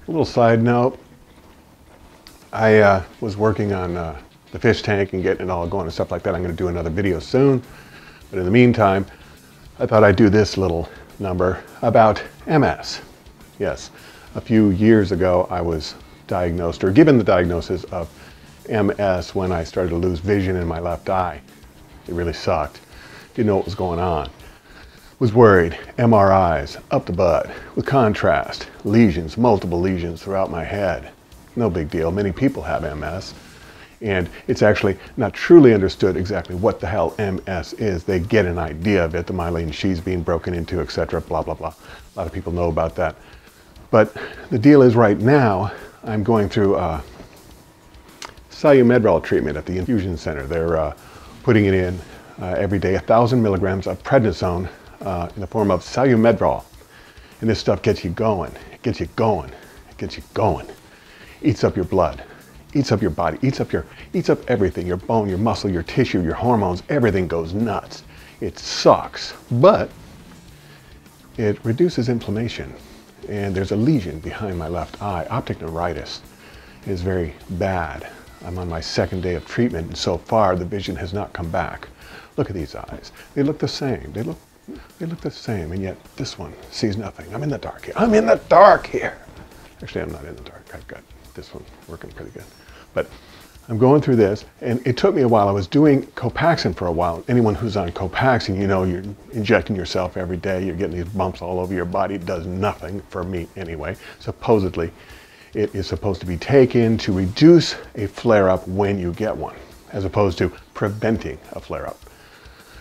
A little side note, I was working on the fish tank and getting it all going and stuff like that. I'm going to do another video soon. But in the meantime, I thought I'd do this little number about MS. Yes, a few years ago I was diagnosed, or given the diagnosis of MS when I started to lose vision in my left eye. It really sucked. Didn't know what was going on. Was worried. MRIs, up the butt, with contrast, lesions, multiple lesions throughout my head. No big deal. Many people have MS. And it's actually not truly understood exactly what the hell MS is. They get an idea of it, the myelin sheaths being broken into, etc., blah, blah, blah. A lot of people know about that. But the deal is right now, I'm going through Salumedrol treatment at the Infusion Center. They're putting it in every day, 1,000 milligrams of Prednisone in the form of Salumedrol. And this stuff gets you going. It gets you going. It gets you going. Eats up your blood. Eats up your body, eats up everything, your bone, your muscle, your tissue, your hormones, everything goes nuts. It sucks, but it reduces inflammation. And there's a lesion behind my left eye. Optic neuritis is very bad. I'm on my second day of treatment, and so far the vision has not come back. Look at these eyes. They look the same. They look the same, and yet this one sees nothing. I'm in the dark here. I'm in the dark here. Actually, I'm not in the dark. I've got this one working pretty good. But I'm going through this, and it took me a while. I was doing Copaxone for a while. Anyone who's on Copaxone, you know you're injecting yourself every day. You're getting these bumps all over your body. It does nothing, for me anyway. Supposedly, it is supposed to be taken to reduce a flare-up when you get one, as opposed to preventing a flare-up.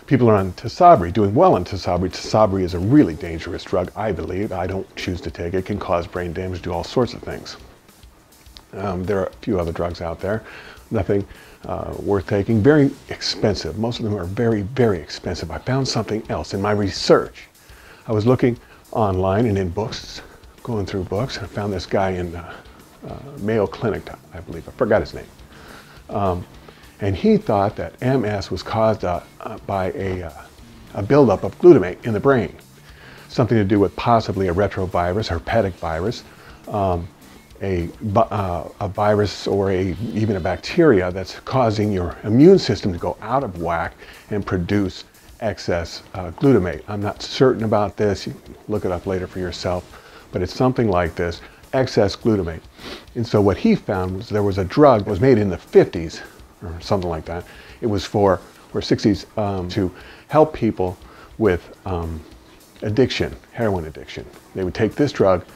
People are on Tysabri, doing well on Tysabri. Tysabri is a really dangerous drug, I believe. I don't choose to take it. It can cause brain damage, do all sorts of things. There are a few other drugs out there, nothing worth taking, very expensive. Most of them are very, very expensive. I found something else in my research. I was looking online and in books, going through books, and I found this guy in Mayo Clinic, I believe. I forgot his name. And he thought that MS was caused by a buildup of glutamate in the brain. Something to do with possibly a retrovirus, herpetic virus, a virus or even a bacteria that's causing your immune system to go out of whack and produce excess glutamate. I'm not certain about this. You can look it up later for yourself, but it's something like this, excess glutamate. And so what he found was there was a drug that was made in the 50s or something like that. It was or 60s to help people with addiction, heroin addiction. They would take this drug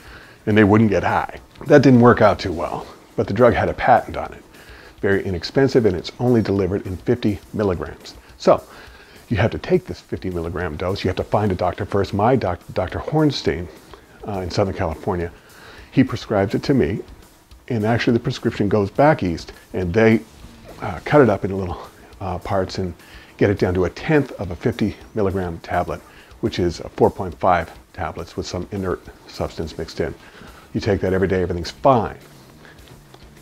and they wouldn't get high. That didn't work out too well, but the drug had a patent on it. Very inexpensive, and it's only delivered in 50 milligrams. So you have to take this 50 milligram dose. You have to find a doctor first. My doctor, Dr. Hornstein in Southern California, he prescribes it to me, and actually the prescription goes back east, and they cut it up into little parts and get it down to 1/10 of a 50 milligram tablet, which is 4.5 tablets with some inert substance mixed in. You take that every day, everything's fine.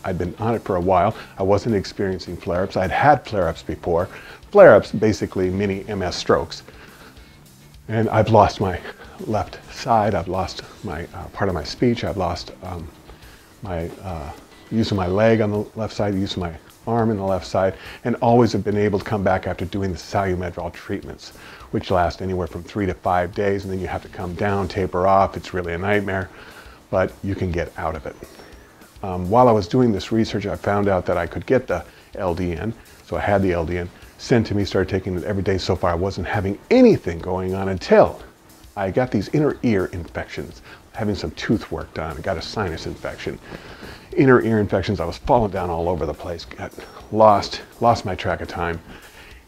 I'd been on it for a while. I wasn't experiencing flare-ups. I'd had flare-ups before. Flare-ups, basically mini MS strokes. And I've lost my left side. I've lost my part of my speech. I've lost my use of my leg on the left side, the use of my arm on the left side, and always have been able to come back after doing the Salumedrol treatments, which last anywhere from 3 to 5 days, and then you have to come down, taper off. It's really a nightmare, but you can get out of it. While I was doing this research, I found out that I could get the LDN, so I had the LDN sent to me, started taking it every day. So far I wasn't having anything going on until I got these inner ear infections, having some tooth work done. I got a sinus infection. Inner ear infections, I was falling down all over the place, got lost my track of time,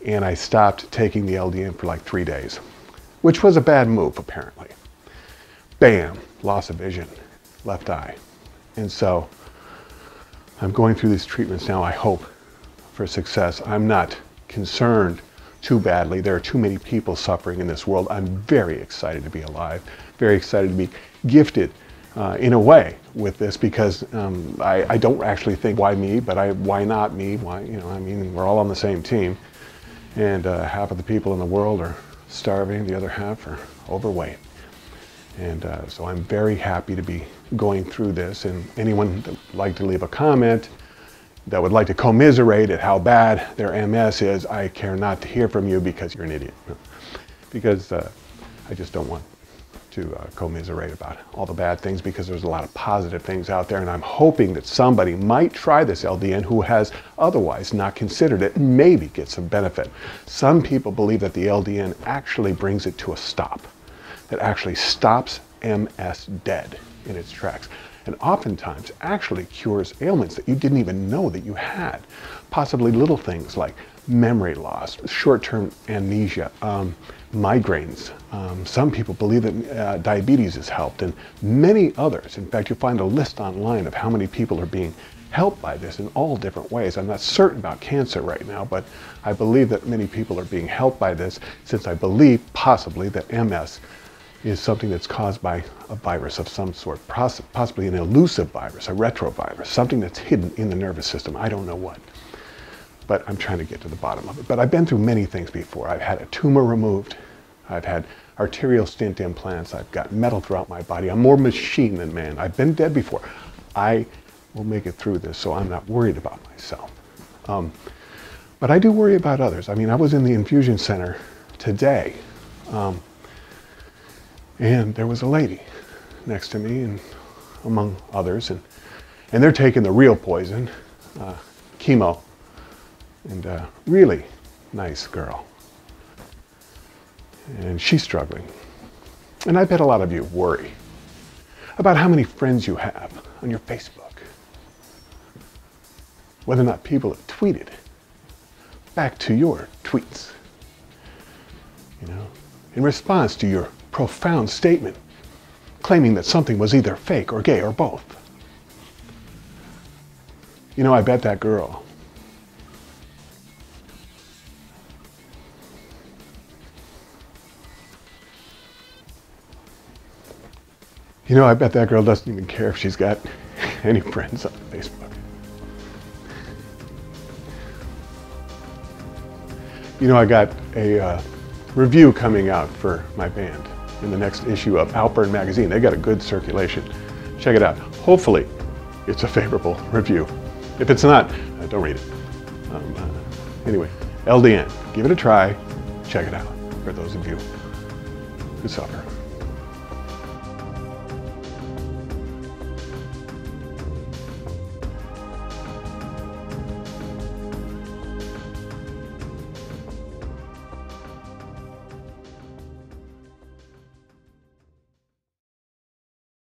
and I stopped taking the LDN for like 3 days, which was a bad move apparently. Bam, loss of vision, left eye. And so I'm going through these treatments now, I hope for success. I'm not concerned too badly. There are too many people suffering in this world. I'm very excited to be alive, very excited to be gifted in a way with this, because I don't actually think why me, but why not me? Why, you know, I mean, we're all on the same team, and half of the people in the world are starving, the other half are overweight. And so I'm very happy to be going through this, and anyone that would like to leave a comment, that would like to commiserate at how bad their MS is, I care not to hear from you because you're an idiot. Because I just don't want to commiserate about all the bad things, because there's a lot of positive things out there, and I'm hoping that somebody might try this LDN who has otherwise not considered it and maybe get some benefit. Some people believe that the LDN actually brings it to a stop, that actually stops MS dead in its tracks, and oftentimes actually cures ailments that you didn't even know that you had. Possibly little things like memory loss, short-term amnesia, migraines. Some people believe that diabetes has helped, and many others. In fact, you'll find a list online of how many people are being helped by this in all different ways. I'm not certain about cancer right now, but I believe that many people are being helped by this, since I believe possibly that MS is something that's caused by a virus of some sort, possibly an elusive virus, a retrovirus, something that's hidden in the nervous system. I don't know what, but I'm trying to get to the bottom of it. But I've been through many things before. I've had a tumor removed. I've had arterial stent implants. I've got metal throughout my body. I'm more machine than man. I've been dead before. I will make it through this, so I'm not worried about myself. But I do worry about others. I mean, I was in the infusion center today, and there was a lady next to me, and among others, and they're taking the real poison, chemo, and really nice girl. And she's struggling. And I bet a lot of you worry about how many friends you have on your Facebook, whether or not people have tweeted back to your tweets, you know, in response to your profound statement claiming that something was either fake or gay or both. You know, I bet that girl doesn't even care if she's got any friends on Facebook. You know, I got a review coming out for my band in the next issue of Outburn magazine. They got a good circulation. Check it out. Hopefully, it's a favorable review. If it's not, don't read it. Anyway, LDN, give it a try. Check it out for those of you who suffer.